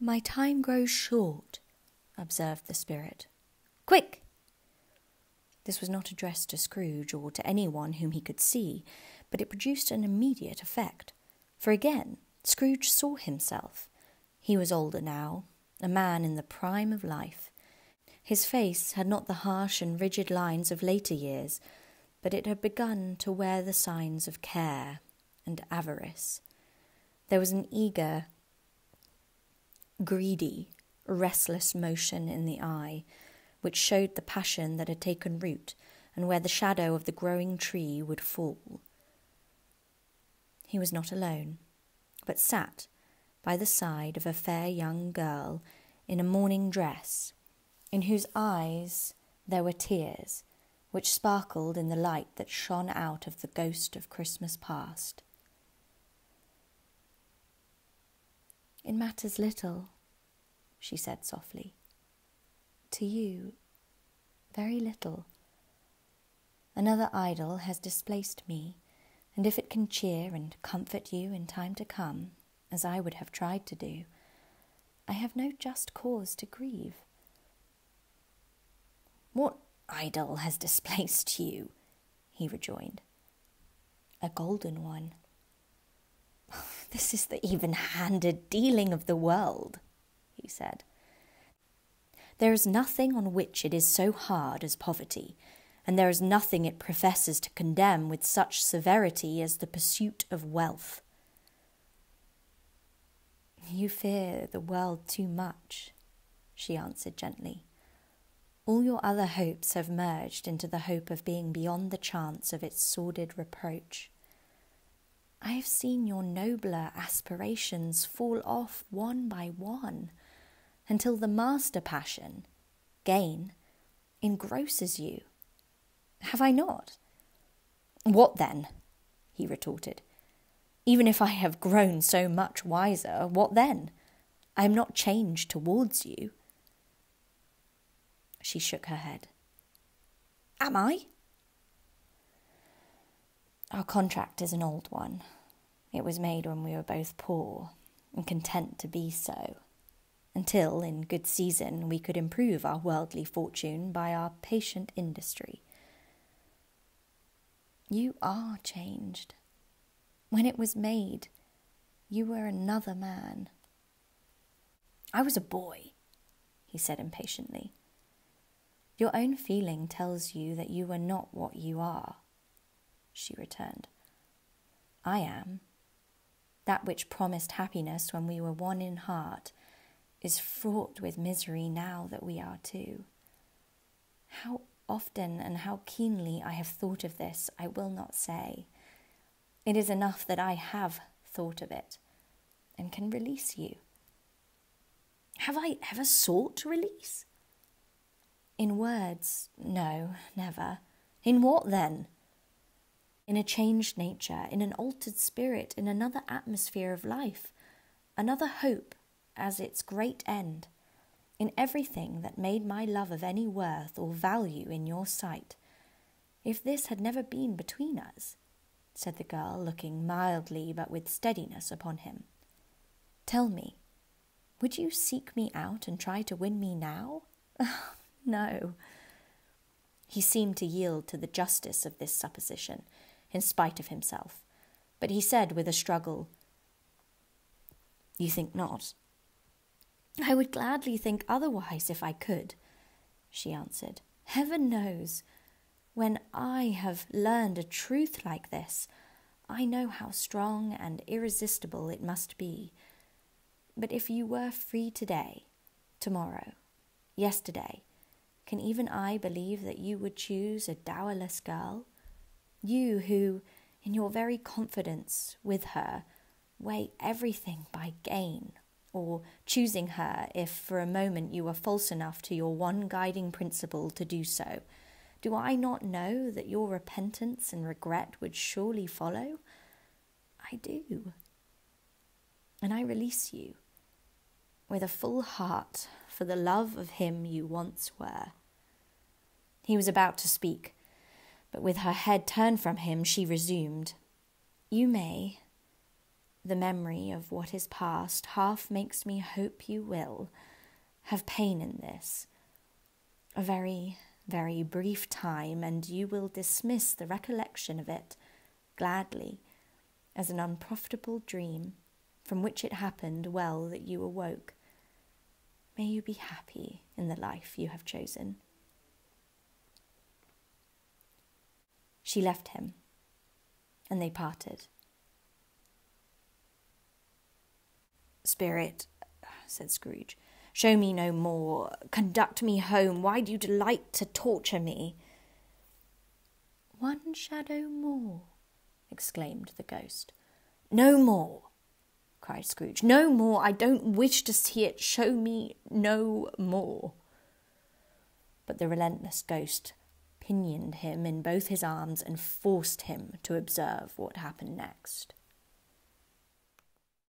"My time grows short," observed the spirit. "Quick!" This was not addressed to Scrooge or to anyone whom he could see, but it produced an immediate effect. For again, Scrooge saw himself. He was older now, a man in the prime of life. His face had not the harsh and rigid lines of later years, but it had begun to wear the signs of care and avarice. There was an eager, greedy, restless motion in the eye, which showed the passion that had taken root and where the shadow of the growing tree would fall. He was not alone, but sat by the side of a fair young girl in a mourning dress, in whose eyes there were tears, which sparkled in the light that shone out of the ghost of Christmas past. "It matters little," she said softly. "To you, very little. Another idol has displaced me, and if it can cheer and comfort you in time to come, as I would have tried to do, I have no just cause to grieve." "What idol has displaced you?" he rejoined. "A golden one." "This is the even-handed dealing of the world," he said. "There is nothing on which it is so hard as poverty, and there is nothing it professes to condemn with such severity as the pursuit of wealth." "You fear the world too much," she answered gently. "All your other hopes have merged into the hope of being beyond the chance of its sordid reproach. I have seen your nobler aspirations fall off one by one, until the master passion, gain, engrosses you. Have I not?" "What then?" he retorted. "Even if I have grown so much wiser, what then? I am not changed towards you." She shook her head. "Am I?" "Our contract is an old one. It was made when we were both poor and content to be so, until, in good season, we could improve our worldly fortune by our patient industry. You are changed. When it was made, you were another man." "I was a boy," he said impatiently. "Your own feeling tells you that you were not what you are," she returned. "I am. That which promised happiness when we were one in heart is fraught with misery now that we are two. How often and how keenly I have thought of this, I will not say. It is enough that I have thought of it and can release you." "Have I ever sought release?" "In words, no, never. In what then?" "In a changed nature, in an altered spirit, in another atmosphere of life, another hope as its great end, in everything that made my love of any worth or value in your sight. If this had never been between us," said the girl, looking mildly but with steadiness upon him, "tell me, would you seek me out and try to win me now? No." He seemed to yield to the justice of this supposition, in spite of himself, but he said with a struggle, "You think not?" "I would gladly think otherwise if I could," she answered. "Heaven knows, when I have learned a truth like this, I know how strong and irresistible it must be. But if you were free today, tomorrow, yesterday, can even I believe that you would choose a dowerless girl? You who, in your very confidence with her, weigh everything by gain, or choosing her if for a moment you were false enough to your one guiding principle to do so. Do I not know that your repentance and regret would surely follow? I do. And I release you, with a full heart, for the love of him you once were." He was about to speak, but with her head turned from him, she resumed, "You may, The memory of what is past half makes me hope you will have pain in this. A very, very brief time, and you will dismiss the recollection of it gladly as an unprofitable dream from which it happened well that you awoke. May you be happy in the life you have chosen. She left him, and they parted. "Spirit," said Scrooge, "show me no more. Conduct me home. Why do you delight to torture me?" "One shadow more," exclaimed the ghost. "No more," cried Scrooge. "No more. I don't wish to see it. Show me no more." But the relentless ghost pinioned him in both his arms and forced him to observe what happened next.